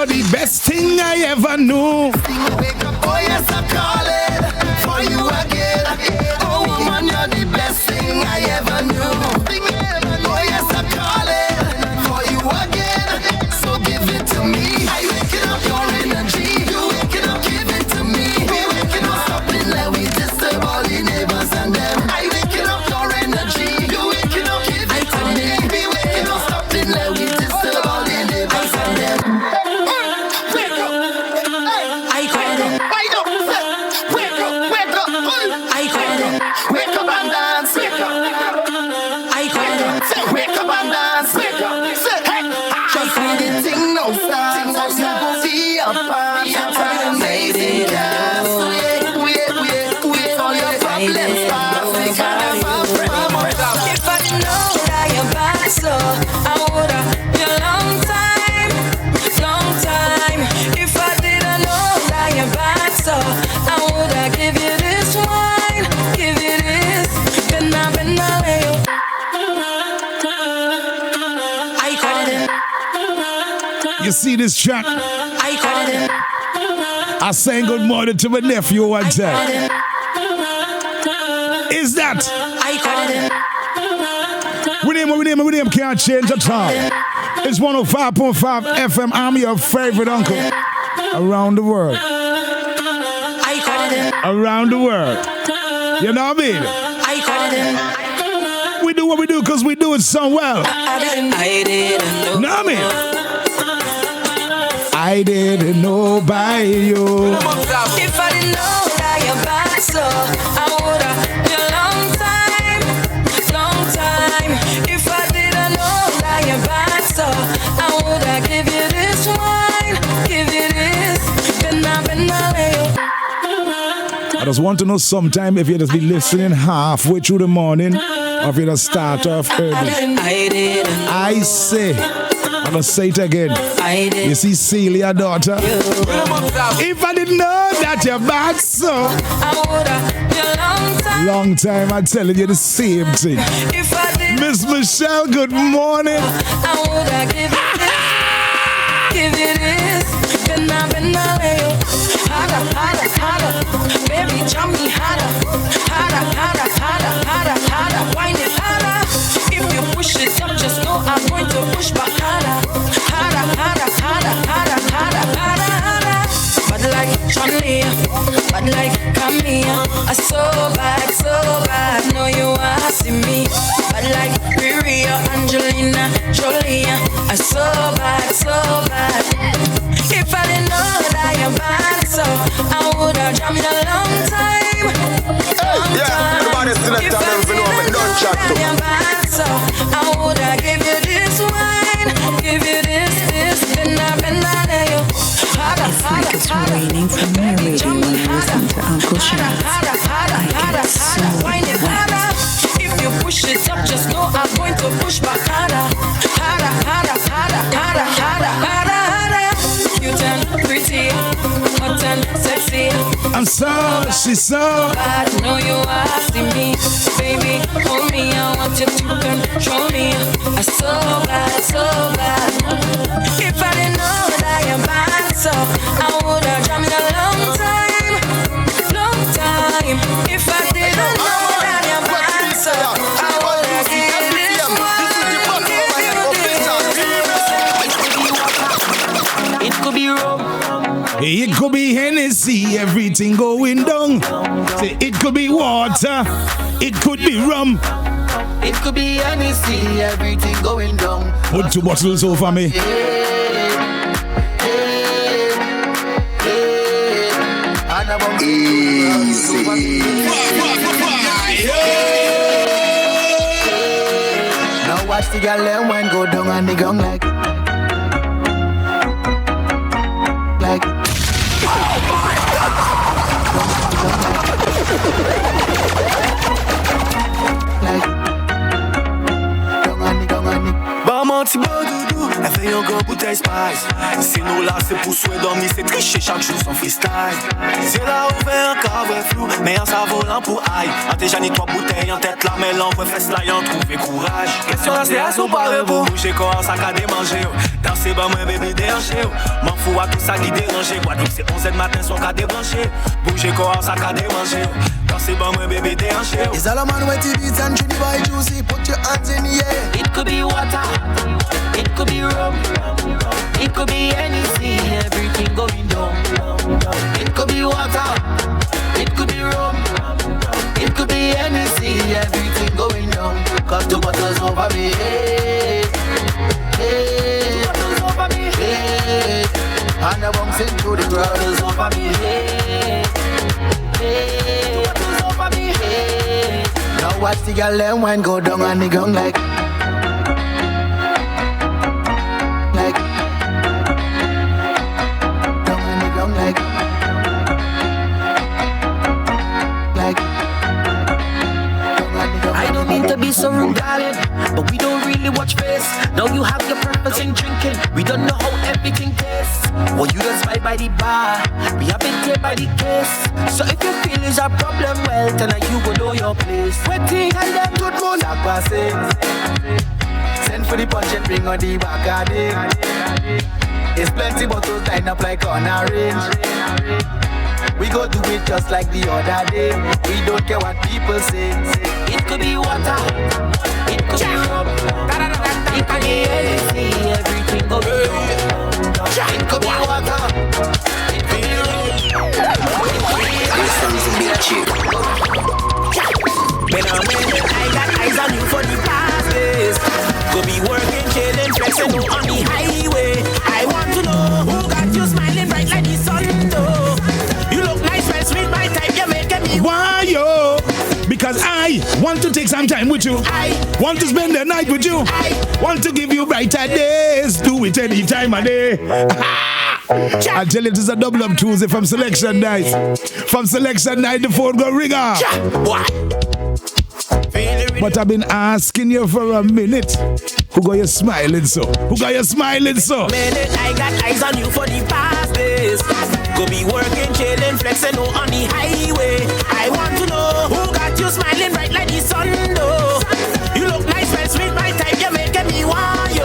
you're the best thing I ever knew. Wake up, oh yes, I'm calling for you again. Oh woman, you're the best thing I ever knew. Oh yes, I'm calling for you again. So give it to me. I waking up your energy. You waking up, give it to me. We waking up, stopping like we disturb all the neighbors and them. I waking up your energy. You waking up, give it to me. We waking up, stopping like we disturb all the neighbors and them. Wake up, I call it. Wake up, wake up, wake up. I call it. Wake up and dance. Wake up, I call it. Wake up and dance. Wake up. Just see the thing no stop. See your part. Amazing girl. Wait for your problems. If I didn't know that you're bad, so I would've been a long time. If I didn't know that you're bad, so I would've give you this wine, give you this. Then I've been I called it. You see this track? I called it. I sang good morning to my nephew one time. Is that? I called it. We name can't change at all. It's 105.5 FM. I'm your favorite uncle. Around the world. I called it. Around the world. You know what I mean? I called it. We do what we do because we do it so well. I didn't know. Know what I mean? I didn't know by you. If I didn't know that you're bad, so I would've been a long time. If I didn't know that you're bad, so I would've give you this wine, give you this. Then I've been I just want to know sometime if you just be listening halfway through the morning or if you just start off early. I say, I'm going to say it again. You see Celia, daughter? If I didn't know that you're bad, so I would've been a long time, I'm telling you the same thing. If I didn't Miss Michelle, good morning. I woulda give you this, then I've been harder, baby, jump me harder, wind it harder. If you push it up, just know I'm going to push back harder. But like Johnny, but like Camilla, I so bad, know you are see me. But like Riri or Angelina Jolie, I so bad. If I didn't know that you're bad, so I would've jumped a long time. Everybody's still at time, you know, but don't chat to. So I would've give you this wine, give you this, then I've been you. It's like it's raining from my radio when I listen to Uncle Shadz. I get so wet. If you push it up, just know I'm going to push back harder. Cute and pretty, hot and sexy. I'm so, she's so. I know you are see me, baby. Hold me, I want you to control me. I so bad. If I didn't know that you're bad, so I would've jumped a long time. If I didn't know that you're bad, so I would've given this one. It could be wrong. It could be Hennessy, everything going down. Say it could be water, it could be rum. It could be Hennessy, everything going down. Put 2 bottles over me. Easy. Now watch the girl and wine go down and the gong like. Ba menti ba doudou, elle fait encore bouteille spice. C'est nous là c'est pour souhait dormir, c'est tricher chaque jour son freestyle. C'est là où fait un carré flou, mais un cerf-volant pour aïe. En déjà ni 3 bouteilles en tête, la mêle en fesse là, y'en trouver courage. Question là c'est à son parler pour bouger corps, ça qu'a démanger. Danser bah moi bébé déranger. M'en fous à tout ça qui dérange. Guadeloupe c'est 11h matin, son qu'a débranché. Bouger corps, ça qu'a démanger. Danser bah moi bébé déranger. Is all a man with the beats and treat by juicy. Put your hands in the air. It could be water, it could be rum, it could be anything, everything going down. It could be water, it could be rum, it could be anything, everything going down. Cause the bottles over me, hey, hey, the bottles over me, hey, and I'm bouncing through the crowd. The bottles over me, hey, hey, the bottles over me, hey. Now watch the girl them wine go down on the ground like down on the ground like I don't mean to be so rude, darling, but we don't really watch face. Now you have your purpose in drinking. We don't know how everything tastes. Well, you don't smile by the bar. We have been here by the case. So if you feel is a problem, well, then you will know your place. Waiting and them good moon are passing. send for the punch and bring on the back of it. There's plenty bottles lined up like on a range. We go do it just like the other day. We don't care what people say. It could be water, it could be rum, it could be anything, everything goes wrong. It could be water, it could be rum. This song's a bit cheap. When I got eyes on you for the past days. Could be working, chilling, flexing on the highway. I want to know who got you smiling bright like the sun though. You look nice, well sweet, my type, you're making me. Why yo? Because I want to take some time with you. I want to spend the night with you. I want to give you brighter days. Do it any time of day. I tell you, it is a double up Tuesday from Selection Night. From Selection Night, the phone go ring up. But I've been asking you for a minute. Who got you smiling so? Who got you smiling so? Minute, I got eyes on you for the past days. Go be working, chilling, flexing on the highway. I want to know who got you smiling bright like the sun though. You look nice, well sweet, my type, you're making me want you.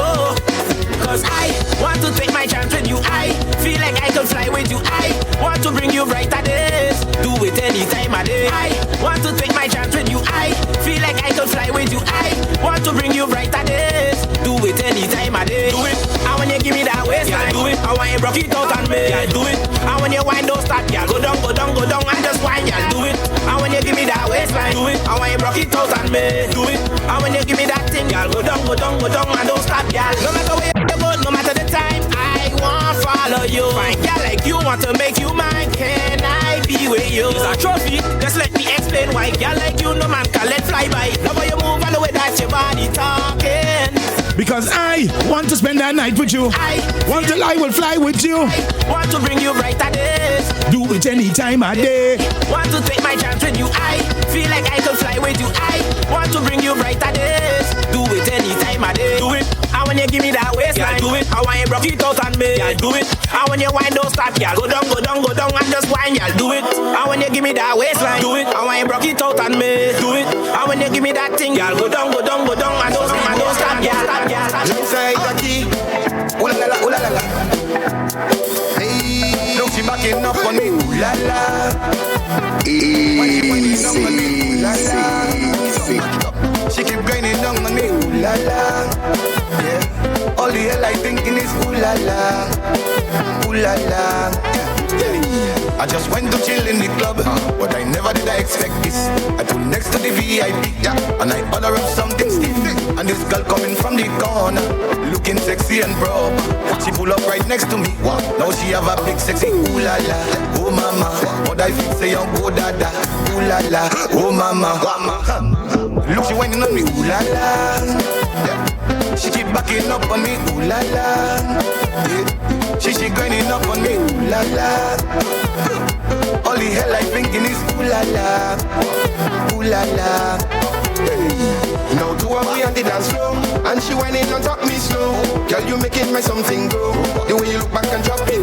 Cause I want to take my chance with you. I feel like I can fly with you. I want to bring you brighter days. Do it any time of day. I want to take my chance with you. I feel like I can fly with you. I want to bring you brighter days. Do it any time of day. Do it. I want you give me that waistline. Yeah, do it. I want you rock it out on me. Yeah, do it. I want you wind don't stop. Yeah, go down, go down, go down and just wind. Yeah, do it. I want you give me that waistline. Do it. I want you rock it out on me. Do it. I want you give me that thing. Yeah, go down, go down, go down and don't stop. Yeah, no matter where you go, no matter the time, I want follow you. Fine, yeah, like you want to make you mine. Can I be with you? It's a trophy. Just let me explain why. Yeah, like you, no man can let fly by. Love how you move all the way that your body talking. Because I want to spend that night with you. I will fly with you. I want to bring you brighter days. Do it any time of day. Want to take my chance with you. I feel like I can fly with you. I want to bring you brighter days. Do it any time of day. Do it. I want you give me that waistline. Yeah, do it. I want you rock it out on me. Yeah, do it. I want you wind don't stop. Yeah, go down, go down, go down and just wind. Yeah, do it. I want you give me that waistline. Do it. I want you rock it out on me. Do it. I want you give me that thing. Yeah, go down, go down, go down and don't stop. Yeah, stop. Yeah, stop. Inside the key. Ooh la la, ooh la la la. Hey, look she backing up on me. Ooh la la. Easy. She keep grinding down on me. Ooh la la. Yeah. All the hell I thinking is ooh la la. Ooh la la. I just went to chill in the club, but I never did I expect this. I pulled next to the VIP, and I order up something stiff. And this girl coming from the corner, looking sexy and proper. She pull up right next to me. Now she have a big sexy ooh la la. Oh mama, what I feel say on oh dada. Ooh la la, oh mama. Look she whining on me, ooh la la. Yeah. She keep backing up on me, ooh la la. Yeah. She grinding up on me, ooh la la. All the hell I thinking is ooh la la, ooh la la. Now two of me on the dance floor, and she whining on top me slow. Girl, you making my something go. The way you look back and drop it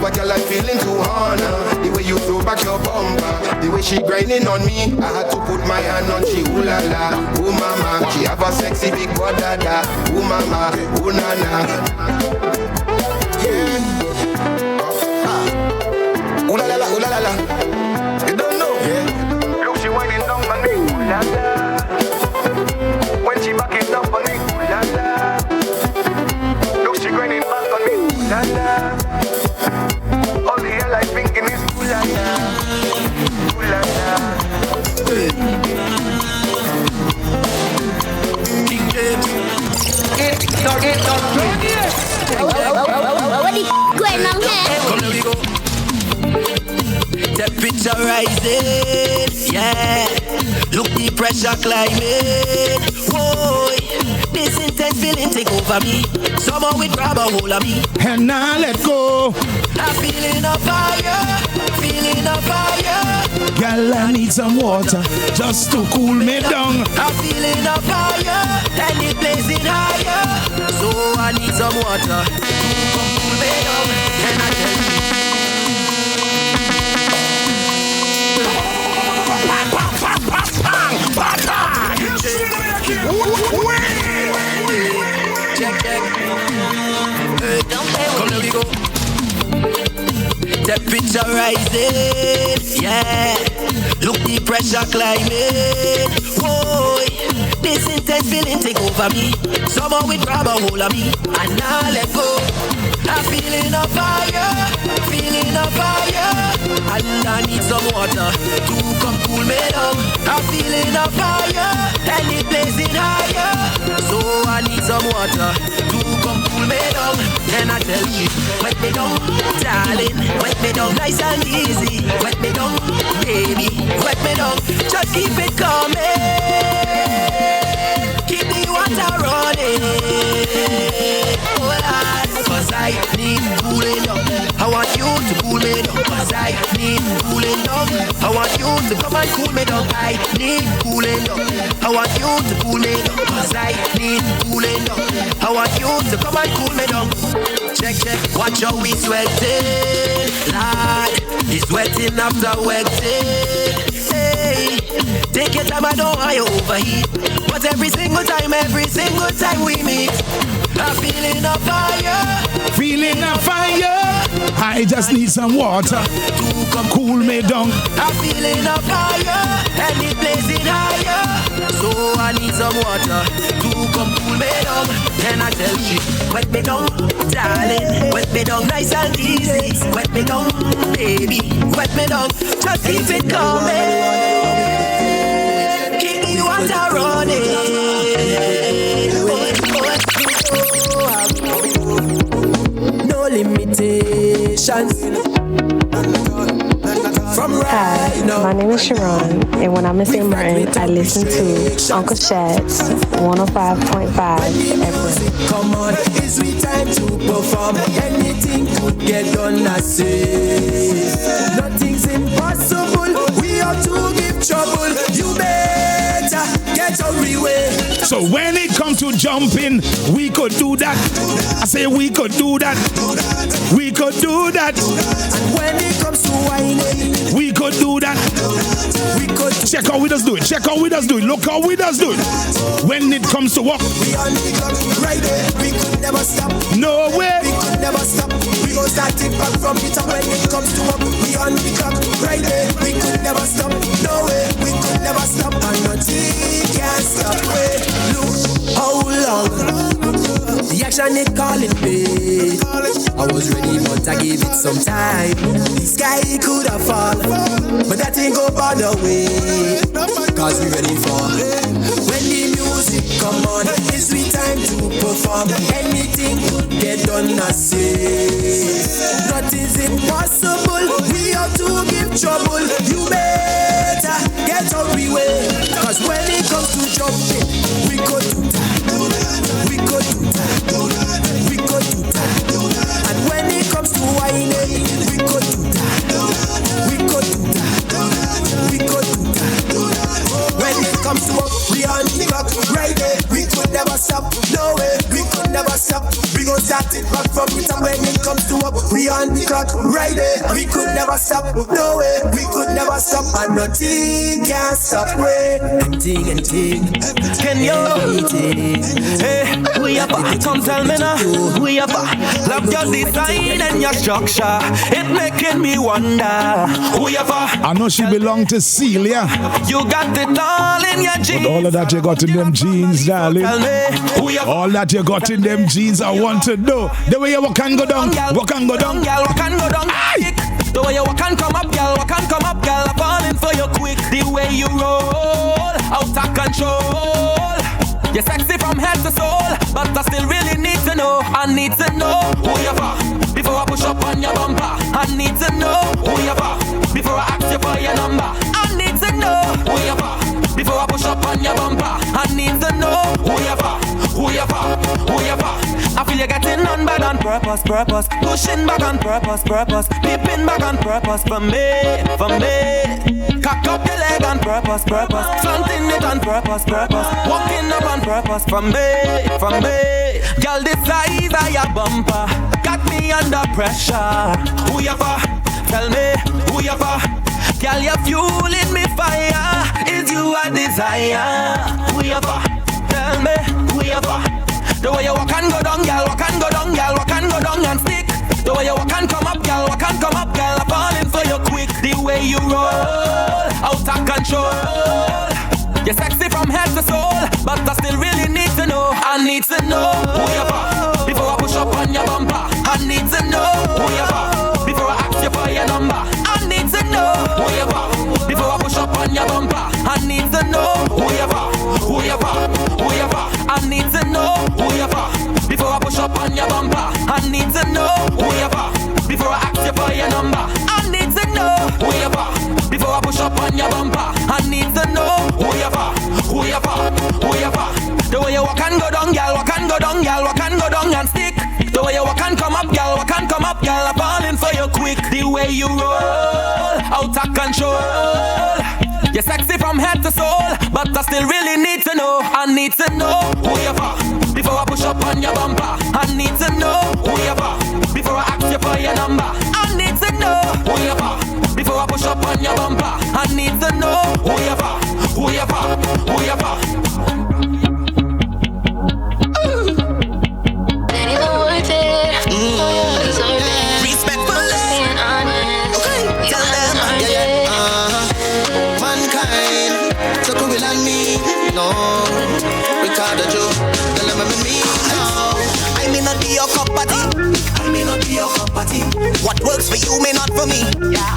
a girl I'm feeling to honor. The way you throw back your bumper, the way she grinding on me, I had to put my hand on she. Ooh la la, ooh mama, she have a sexy big butt dada. Ooh mama, ooh nana. Yeah. Ooh la la la, ooh la la la. You don't know, yeah. Look, she winding down on me. Ooh la la. When she backing up on me. Ooh la la. Look, she grinding back on me. Ooh la la. All the hell I thinking is ooh la la. Ooh la la. King James. What is going on here? Come here we go. Temperature rising, yeah. Look the pressure climbing. Whoa, this intense feeling take over me. Somehow it grab a hold of me. And now let go. I'm feeling a fire, feeling a fire. Girl, I need some water just to cool me down. I'm feeling a fire, and it blazing higher. So I need some water to come cool me down. Can I tell you? Check. Come here we go. Temperature rising, yeah. Look the pressure climbing. Whoa, this intense feeling take over me. Somehow it grab a hold of me, and now let go. I'm feeling a fire, feeling a fire. And I need some water to come cool me down. I'm feeling a fire, and it blazing higher. So I need some water to come cool me down. Can I tell you, wet me down, darling, wet me down, nice and easy. Wet me down, baby, wet me down. Just keep it coming. Keep the water running. Oh Lord, 'cause I need cooling down. I want you to cool me down. 'Cause I need cooling down. I want you to come and cool me down. I need cooling down. I want you to cool me down. 'Cause I need cooling down. I want you to come and cool me down. Check, watch how we sweating. Lord, it's sweating after wetting. Hey, take your time, I don't want you overheat. But every single time we meet, I'm feeling a fire. Feeling a fire. I just need some water to come cool me down. I'm feeling a fire, and it blazing higher. So I need some water to come cool me down. Can I tell you, wet me down, darling, wet me down, nice and easy. Wet me down, baby, wet me down. Just keep it coming. Keep the water running. No limitations. Hi, my name is Sharon, and when I'm in St.Maarten, I listen to Uncle Shadz 105.5 FM. Come on, it's we time to perform. Anything could get done, I say. Nothing's impossible. We have to give trouble. You better get on the way. So when it comes to jumping, we could do that. I say we could do that. We could do that. And when it comes to whining, we could do that. We could check how we just do it. Check how we just do it. Look how we just do it. When it comes to walk, we on the clock, right there. We could never stop. No way. We could never stop. We gon' start it back from the top. When it comes to walk, we on the clock, right there. We could never stop. No way. We could never stop. And nothing can stop. Wait, look how long the action it calling me. I was ready, but I gave it some time. The sky could have fallen, but that ain't go bother way. 'Cause we ready for when the music come on. It's we time to perform. Anything could get done, I say. Nothing's impossible. We have to give trouble. You better get out the way. 'Cause when it comes to jumping, we could do that. We could do that. We could do that. And when it comes to whining, we could do that. We could do that. We could do that. When it comes to us, we on the clock, right there. We could never stop. No way, we could never stop. We go start it back from it. And when it comes to up, we on the clock right there. We could never stop, no way. We could never stop, and nothing can stop. Anything. Can you? Hey, we up? Come tell me now. We up? Love your design and your structure. It making me wonder. We up? I know she belong to Celia. You got it all in your jeans. But all of that you got in them jeans, darling. All that you got in them jeans, I want to know. The way you walk and go down, walk and go down. Girl, walk and go down. The way you walk and come up, girl, walk and come up, girl. I'm falling for you quick. The way you roll, out of control. You're sexy from head to soul, but I still really need to know. I need to know who you are before I push up on your bumper. I need to know who you are before I ask you for your number. I need to know who you are before I push up on your bumper. I need to know who you are, who you are, who you are. I feel you getting on bad on purpose. Pushing back on purpose. Peeping back on purpose for me. Cock up your leg on purpose. Slanting it on purpose. Walking up on purpose for me. Girl, this size of your bumper got me under pressure. Who you for? Tell me who you for? Girl, you're fueling me fire. Is you a desire? Who you for? Tell me who you for? The way you walk and go down, girl, walk and go down, girl, walk and go down and stick. The way you walk and come up, girl, walk and come up, girl, I'm falling for you quick. The way you roll, out of control. You're sexy from head to soul, but I still really need to know. I need to know who you are before I push up on your bumper. I need to know who you are before I ask you for your number. I need to know who you are before I push up on your bumper. I need to know who you are, who you are, who you are. I need to know who you are before I push up on your bumper. I need to know who you are before I ask you for your number. I need to know who you are before I push up on your bumper. I need to know who you are, who you are, who you are. The way you walk and go down, girl, walk and go down, girl, walk and go down and stick. The way you walk and come up, girl, walk and come up, girl, I'm falling for you quick. The way you roll, out of control. You're sexy from head to soul, but I still really need to know. I need to know who you are before I push up on your bumper. I need to know who you are before I ask you for your number. I need to know who you are before I push up on your bumper. I need to know who you are, who you are, who you are. No, Ricardo Joe, tell them I'm me now. I may not be your cup of tea. I may not be your cup of tea. What works for you may not for me. Yeah.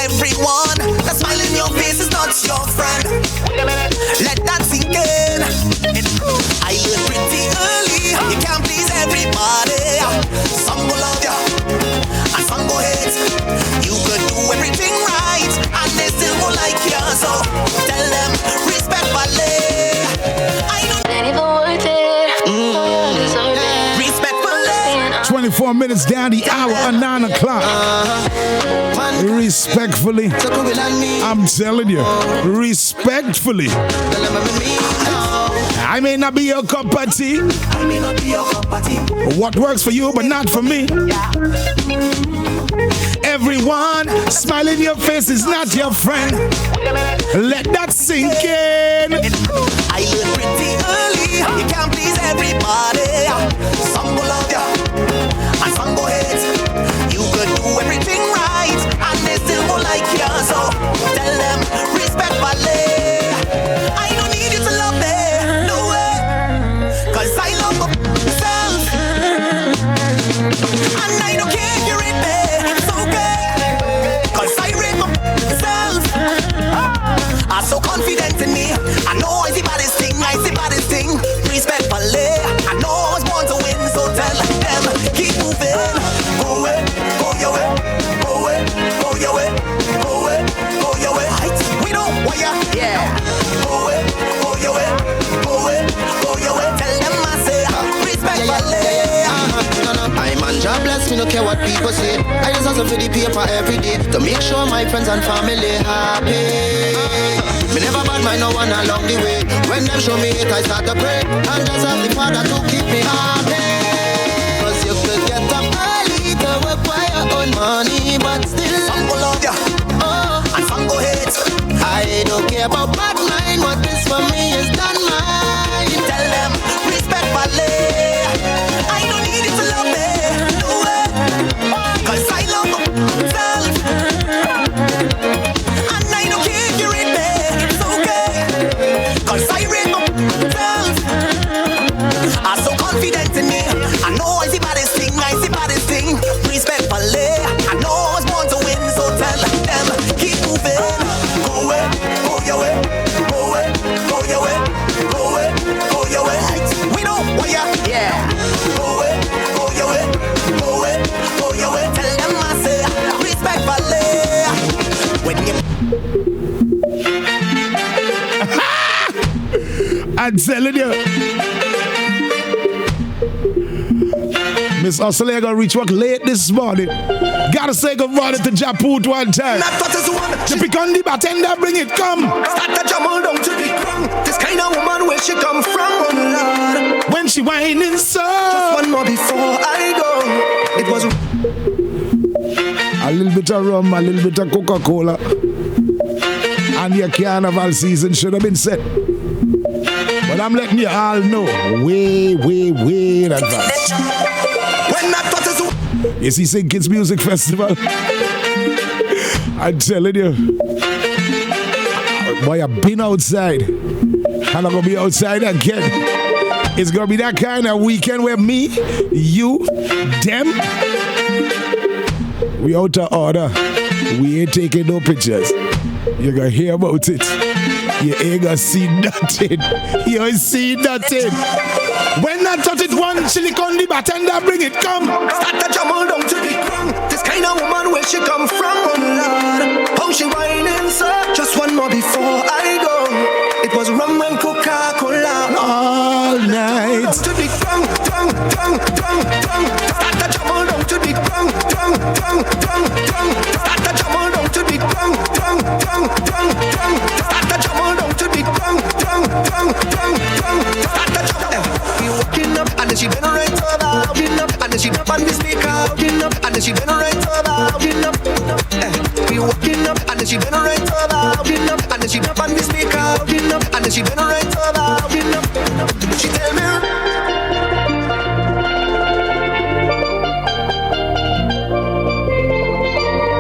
Everyone that smile in your face is not your friend. Let that sink in. I learned pretty early. You can't please everybody. Some will love you and some will hate. You could do everything right and they still won't like you. So tell them respectfully. I don't even worth it. Respectfully. 24 minutes down the hour at 9 o'clock. Respectfully. I'm telling you. Respectfully. I may not be your cup of tea. What works for you but not for me. Everyone smiling in your face is not your friend. Let that sink in. I learned pretty early. You can't please everybody. Some will love you and some will hate. You could do everything right and they still won't like you. So tell them respectfully. I don't need you to love me, no way. Cause I love myself. And I don't care if you rate me. It's okay. Cause I rate myself. I'm so confident in me. I know I see baddest thing. Respectfully. I know I was born to win. So tell them, keep moving. Go away, go your way. Go away, go your way. Go away, go your way. We don't want ya. Yeah. Go away, go your way. Go away, go your way. Tell them I say, respectfully. I'm on jobless, me don't care what people say. I just hustle for the paper every day to make sure my friends and family happy. Me never bad mind no one along the way. When them show me it, I start to pray. And just ask the Father to keep me happy. Cause you could get up early to work for your own money, but still some go love ya, and some go hate. I don't care about bad mind. What is for me is done mine. Tell them respectfully, I don't need it to love me, no way. Cause I love myself, and I don't care if you read me, it's okay. Cause I read myself, I'm so confident in me. I know I see baddest thing, respectfully. I know I was born to win, so tell them, keep moving. Go away, go your way, go away, go your way, go away, go your way. We know where you, yeah. Go away, go your way, go away, go your way. Tell them I say, respectfully. When you I'm telling you. Miss Osler gonna reach work late this morning. Gotta say good morning to Japut one time. To pick on the bartender, bring it, come. Start the jam all down to the ground. This kind of woman, where she come from, oh Lord. When she whining so. Just one more before I go. It was a little bit of rum, a little bit of Coca-Cola, and your carnival season should have been set. But I'm letting you all know, way in advance. When that thought is you see St. Kitts Music Festival? I'm telling you, boy, I've been outside, and I'm gonna be outside again. It's gonna be that kind of weekend where me, you, them, we out of order. We ain't taking no pictures. You're gonna hear about it. You ain't gonna see nothing. You ain't see nothing. When I touch it one, chili con the bartender, bring it, come. Start the jam all down to the ground. This kind of woman, where she come from, oh Lord. How she whining, so just one more before I go. It was rum and Coca-Cola all night. Down to the ground, start the jam all down to the ground, start the jam all down to the ground, start the jam all down to the ground, start the jam. We walking up and then she been right over, walking up and then she up on the speaker, walking up and then she been right over, walking up. We walking up and then she been right over, walking up and then she up on the speaker, walking up and then she been right over, walking up. She tell me.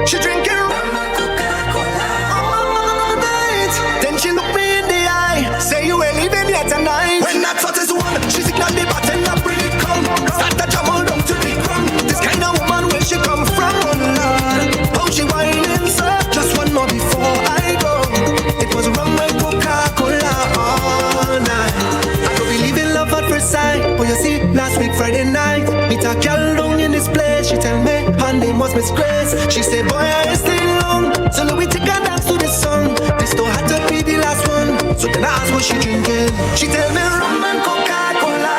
She drinking rum and Coca-Cola all night. Then she look me in the eye, say you ain't leaving here tonight. When that thought is one, she signal the bartender, bring it come. Start the jam all down to the ground. This kind of woman, where she come from, oh Lord. How she whining, so just one more before I go. It was rum and Coca-Cola all night. I could believe in love at first sight, but you see, last week Friday night, meet a girl down in this place. She tell me her name was Miss Grace. She said, boy, I stay long, so let me take a dance to this song. This don't have to be the last one. So then I ask what she drinking. She tell me rum and Coca-Cola.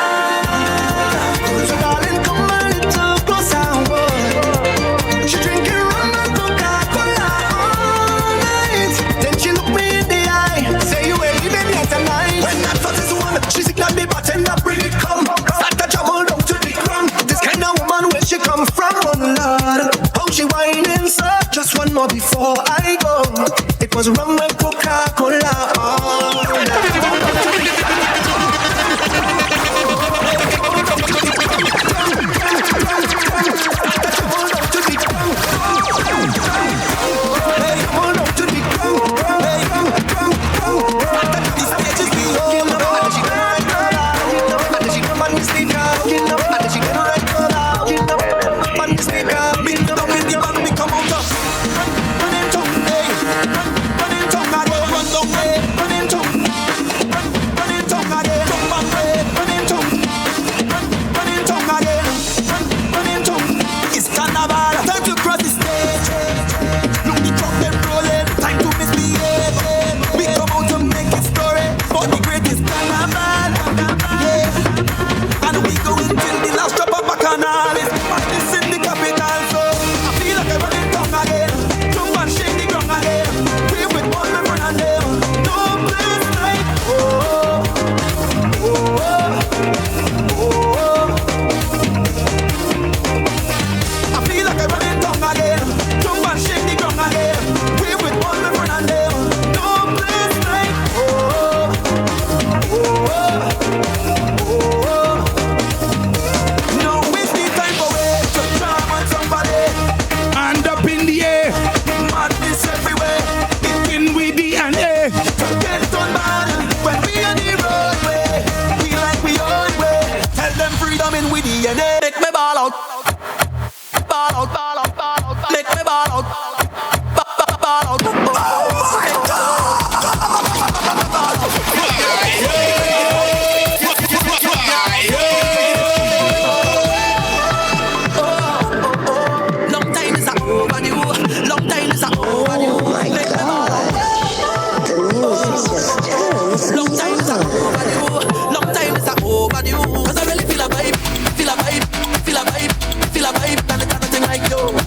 So darling, come a little closer, boy. She drinking rum and Coca-Cola all night. Then she look me in the eye, say you ain't leaving here tonight. When that thought is one, she signal the bartender, bring it come. Start the jam all down to the ground. This kind of woman, where she come from, oh Lord. How she whining, so just one more before I go. It was rum and Coca-Cola all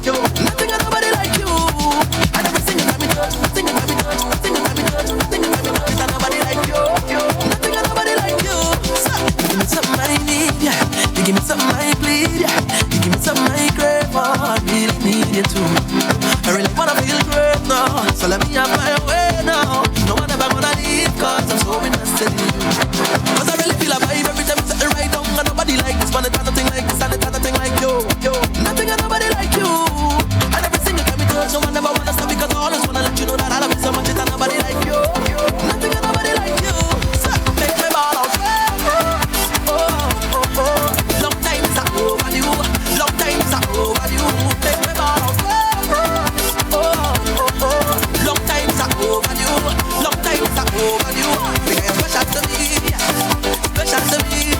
yo. Nothing and nobody like you. And everything you got me touch, sing it got me touch, sing it got me touch, sing it got me touch. And nobody like you, yo. Nothing and nobody like you. So, you give me something I need, yeah. You give me something I bleed, yeah. You give me something I crave for. I really need you too. I really wanna feel great now. So let me have my way now. No one ever gonna leave, cause I'm so invested in you. Cause I really feel a vibe every time you set it right down. And nobody like this, man, it's nothing like this, and it's nothing like you, yo. Nothing and nobody like you. And everything you got me touch, no one ever wanna stop, because I always wanna let you know that I love you so much, it's nobody like you. Nothing and nobody like you. So make me ball out. Oh, oh, oh, oh. Long time is overdue. Long time is overdue. Make me ball out. Oh, oh, oh, oh. Long time is overdue. Long time is overdue. Because special to me, special to me,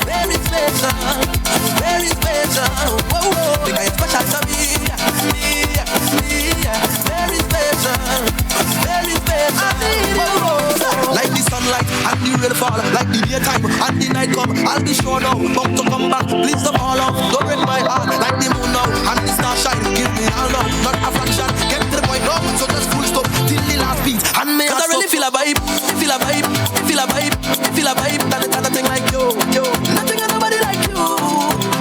very special, very special. Whoa, whoa. Because special to me, very special, very special. Whoa. Like the sunlight and the rain fall, like the daytime and the night come. I'll be sure now, bound to come back. Please don't fall off, don't break my heart. Like the moon now and the star shine. Give me all now, not a fraction. Get to the point now, so just full stop till the last beat. And me, cause I really feel a vibe, feel a vibe, feel a vibe, feel a vibe. That it's nothing like you, yo. Nothing and nobody like you.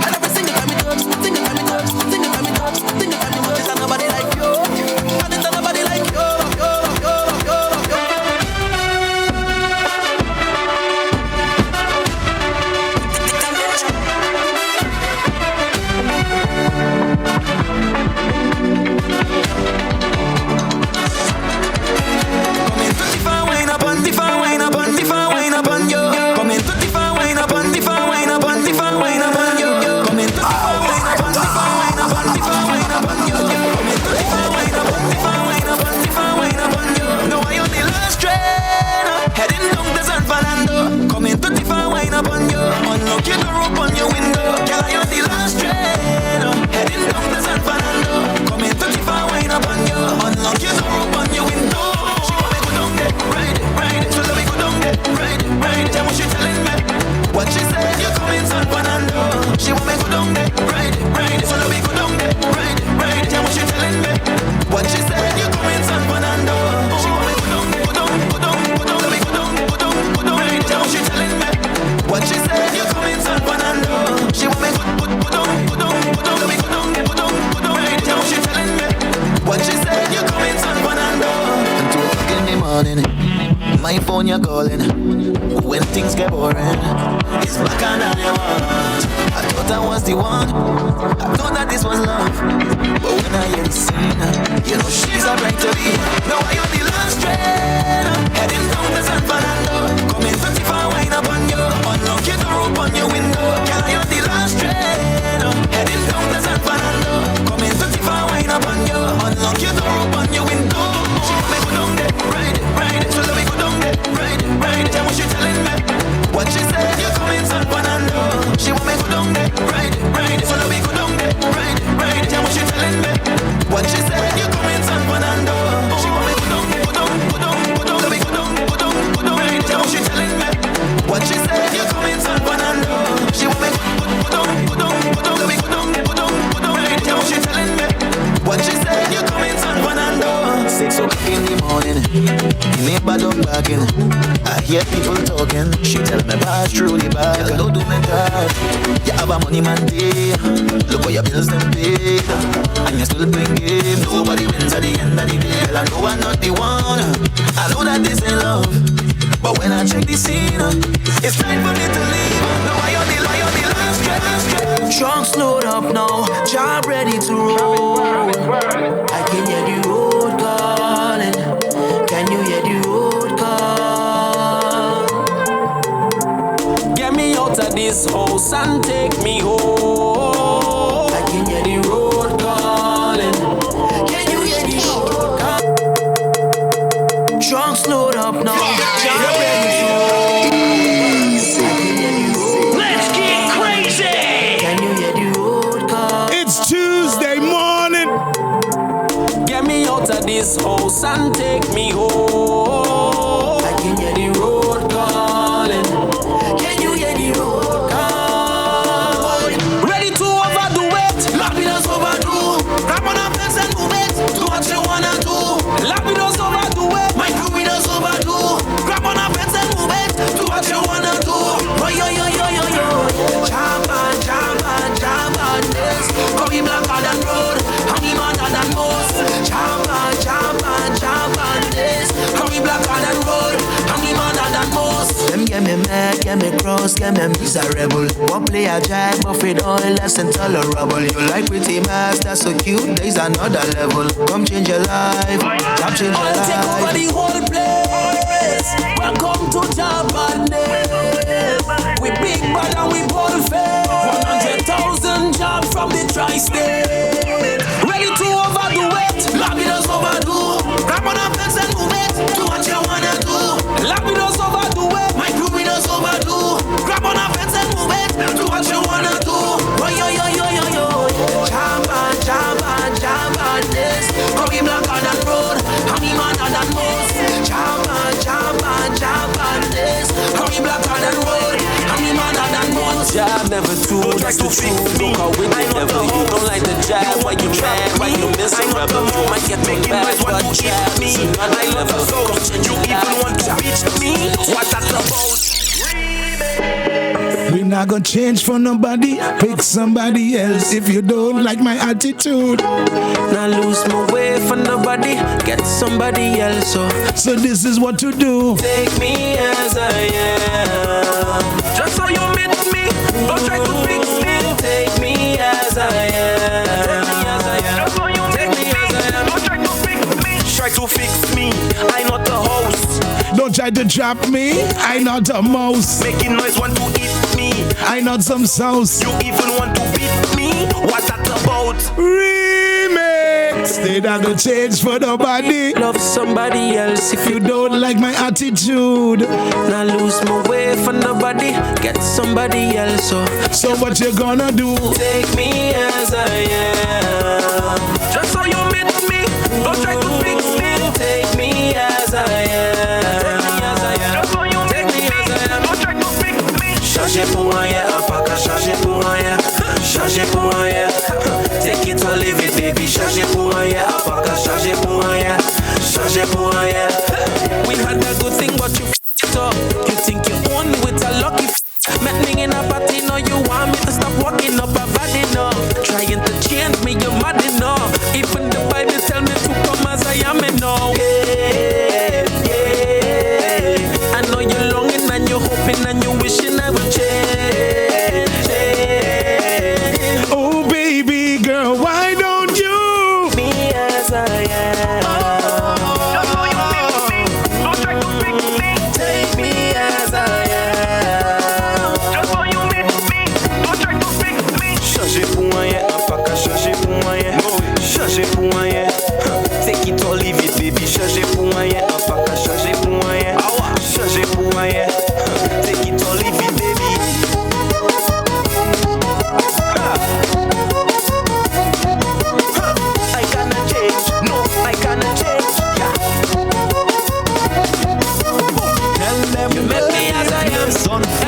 And everything you got me touch, sing it got me touch, sing it got me touch, sing it got me touch. It's nobody like you, and it's nobody like you, yo, yo, yo, yo. Unlock your door, open your window. Girl, I on the last train, heading down to San Fernando. Coming 35, wine up on you. Unlock your door, open your window. She want me go down there, ride it. So let me go down there, ride it. Tell what she telling me. What she said, you coming San Fernando. She want me go down there, ride it. So let me go down there, ride it. Tell what she telling me. What she said, you coming San Fernando. She want me go down there, go down. Let me go down, ride it. Tell what she telling me. What she said, you coming San Fernando. She want me go down, let me go down, right? Tell she telling me. What she said, you coming San Fernando. 2 o'clock in the morning, my phone you're calling. When things get boring, it's black and I want. I thought I was the one, I thought that this was love. But when I hear the scene, you know she's a right to be. Now I on the last train, heading down to San Fernando. Coming 35, wine up on you. Unlock your door, open your window. Girl, I on the last train, heading down to San Fernando. Coming 35, wine up on you. Unlock your door, open your window. She want me go down there, ride it. So let me go down there, ride it. Tell what she telling me. What she said, you coming San Fernando. She want me go down there, ride it. So let me go down there, ride it. Tell what she telling me. What she said, you coming San Fernando. She want me go down there, go down. Let me go down, ride it. Tell what she telling me. What she said, you coming San Fernando. She want me go down, let me go down, ride it. Tell what she telling me. What she said, you coming San Fernando. 6 o'clock in the morning, neighbor dog barking. I hear people talking. She tell me pass through the back. Don't do me that. You have a money man day. Look what your bills them paid, and you still playing game. Nobody wins at the end of the day. Girl, I know I'm not the one. I know that this ain't love, but when I check the scene, it's time for me to leave. Now I on the last train. Trunk slowed up now, job ready to roll. I can hear the road calling. Can you hear the road call? Get me out of this house and take me home. I can hear the road calling. Can you hear the road call? Trunk slowed up now, job ready to roll. Let's get crazy. Can you hear the road call? It's Tuesday morning. Get me out of this house and take me home. I can hear the road calling. Can you hear the road call? Ready to overdo it, nothing else overdo. mad, get me cross, get me miserable. One play a jive, but with all less intolerable. You like pretty mask, that's so cute, there's another level. Come change your life, come change your life. Take over the whole place. Welcome to Japan. We big bad and we bold face. 100,000 jobs from the tri-state. Ready to overdo it. Lobby does overdo. Grab on our fence and move it. Do what you wanna do. Lobby does overdo it. My groovy does overdo. Grab on our fence and move it. Do what you wanna do. Oh, yo, yo, yo, yo, yo. Japan, Japan, Japan, this. Come in black on that road. I'm the man on that most. Japan, Japan, Japan, this. Come in black on that road. I'm the man on that most. Job never do, that's the truth. Don't call with the devil. You don't like the job, why you mad, why you miss a rebel. You might get the bad, but job is another level. You even want to beat me? What that's about? We're not gonna change for nobody. Pick somebody else if you don't like my attitude. Not lose my way for nobody. Get somebody else. So this is what to do. Take me as I am. Just so you meet me. Don't try to fix me. Take me as I am. Take me as I am. Just so you Take me as I am. Don't try to fix me. Try to fix me. I'm not the host. Don't try to trap me. I not a mouse. Making noise want to eat me. I not some sauce. You even want to beat me? What that about? Remix. They not gonna change for nobody. Love somebody else if You don't like my attitude. not lose my way for nobody. Get somebody else. So what you gonna do? Take me as I am. Just so you meet me. Don't try to fix me. Take me as I am. Take me as I am. Just so you Take me as I am. Don't try to fix me. Chargez pour rien, pas qu'à charger pour rien. Chargez pour rien. Take it or leave it, baby. Chargez pour rien, pas qu'à charger pour rien. Chargez pour rien. We had a good thing, but you f***ed up. You think you own me with a lucky met me in a party, no, you want me to stop walking up a body, no. Trying to change me, you're mad enough. Even the Bible tell me to come as I am, no. Yeah, yeah. I know you're longing and you're hoping and you're wishing I will change. Oh baby girl, why don't you? Me as I am. Just so you meet me. Don't try to fix me. Take me as I am. Just so you meet me. Don't try to fix me. Changer pour rien, pas qu'à changer pour rien. Changer pour rien. Take it or leave it, baby. Changer pour rien, pas qu'à changer pour rien. Changer pour rien. Take it or leave it, baby. I cannot change. No, I cannot change. Yeah. Tell them You met me as I am.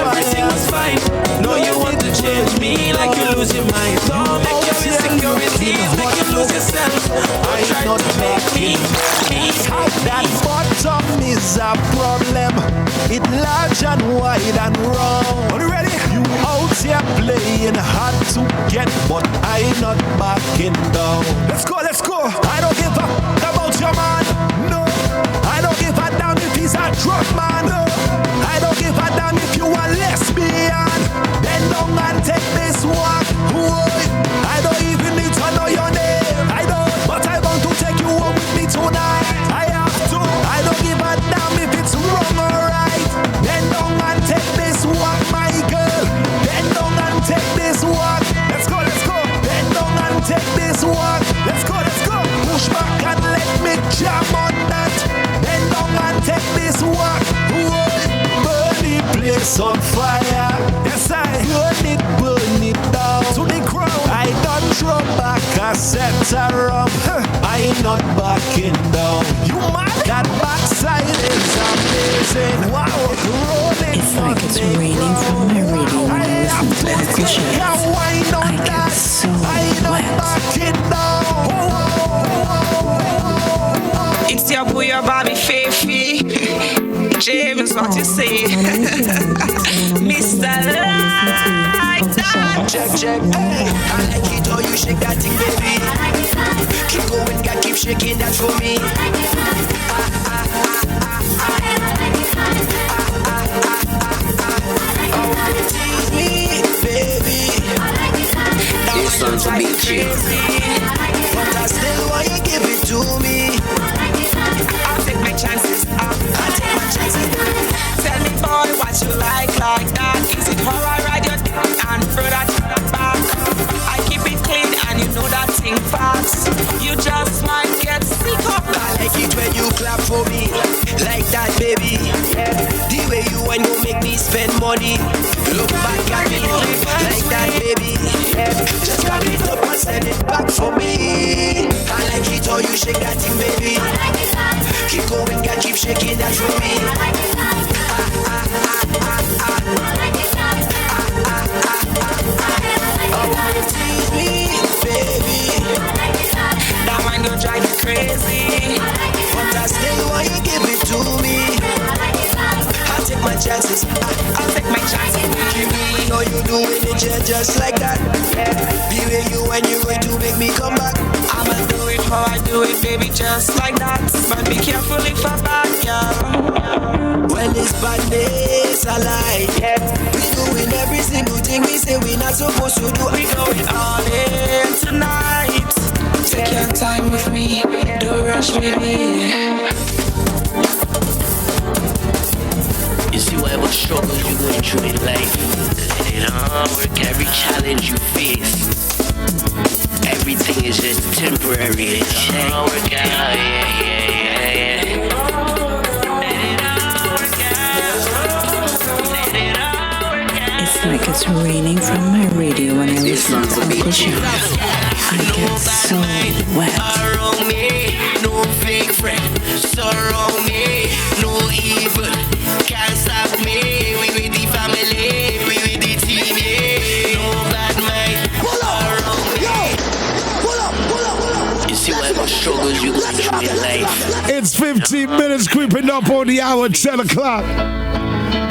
Everything was fine. No, you want to change me like you lose your mind. Don't make your insecurities make you lose yourself. I try to make me. that bottom is a problem. It large and wide and round. Are you ready? You out here playing hard to get, but I not backing down. Let's go, let's go. I don't give a about your man. No, I don't give a damn if he's a drug man. No, I don't give a damn if you are lesbian. Bend down and take this walk. Whoa. I don't even need to know your name. I don't, but I want to take you home with me tonight. I have to. I don't give a damn if it's wrong or right. Bend down and take this walk, my girl. Bend down and take this walk. Let's go, let's go. Bend down and take this walk. Let's go, let's go. Push back and let me jam on that. Bend down and take this walk. Whoa. Burn the place on fire. Yes, I burn it down to the ground. I don't throw back a set around. I ain't not backing down. You mad? That backside is amazing. Wow, rolling. It's like it's raining from my radio when I listen to Uncle Shadz. I get so wet. It's your boy, your Bobby Fifi. James, what you say? Mr. Like that. Check, check. Hey, I like it how you shake that thing, baby. Keep going, God, keep shaking that for me. crazy. But I still want you give it to me. I'll take my chances. I'll take my chances. Tell me, boy, what you like that? Is it how I ride your and throw that back? I keep it clean and you know that thing fast. You just might get sick of that. I like it when you clap for me, like that, baby. The way you want to make me spend money. Look back at me, like that, baby. Just grab it up and send it back for me. I like it how you shake that thing, baby. Keep going, girl, keep shaking that for me. Tease me, baby. That mind don't drive you crazy. But I still want you give it to me. I'll take my chances. I'll take my chances. You know you doing it just like that. The way you when you're going to make me come back. I'ma do it how I do it, baby, just like that. But be careful if I back, yeah. Well, it's badness, I like. We doing every single thing we say we not supposed to do. We going all in tonight. Take your time with me, don't rush, baby. You see whatever struggle you going through in life, let it all work. Every challenge you face, everything is just temporary. It all work out, yeah. It's like it's raining from my radio when I listen to Uncle Shadz. I get so wet. Around me, no fake friend. Surround me, no evil. Can't stop me. We with the family, we with the team. Yeah. No bad mind. Around me. Pull up. You see whatever struggles you going through in life. It's 15 minutes creeping up on the hour, 10 o'clock.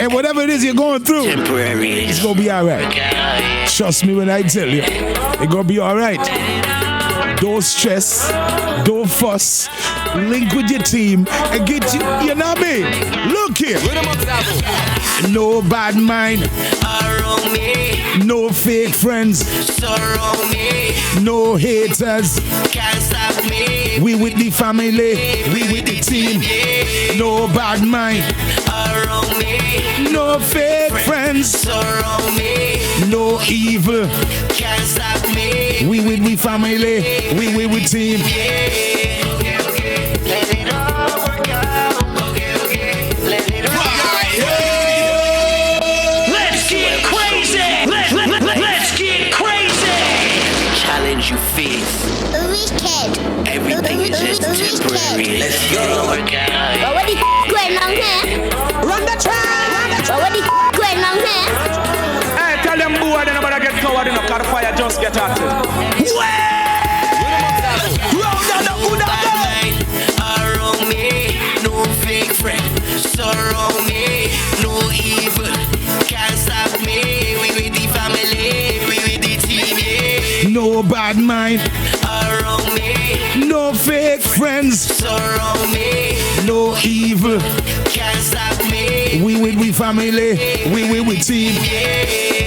And whatever it is you're going through, temporary. It's gonna be alright. Trust me when I tell you, it's gonna be alright. Don't stress, don't fuss. Link with your team and get you know what I mean? Look here. No bad mind. Around me. No fake friends. Surround me. No haters. Can't stop me. We with the family. We with the team. No bad mind. Around me. No fake friends. Surround me. No evil. Can't stop me. We with we family. We with team. Let it all work out. Okay. Let it all work out. Let's get crazy. Let's get crazy. Challenge you face. Wicked. Everything is just temporary. Let's go. Work out. But what the going on here? Run the track. But what the going on here? Hey, tell them boy they nobody get covered in the car fire, just get at it. Around me, no fake friend. Surround me, no evil. Can't stop me. We with the family, we with the team. Yeah. No bad mind. Around me, no fake friends. Surround me, no evil. Can't stop me. We with we family, we with team. Yeah.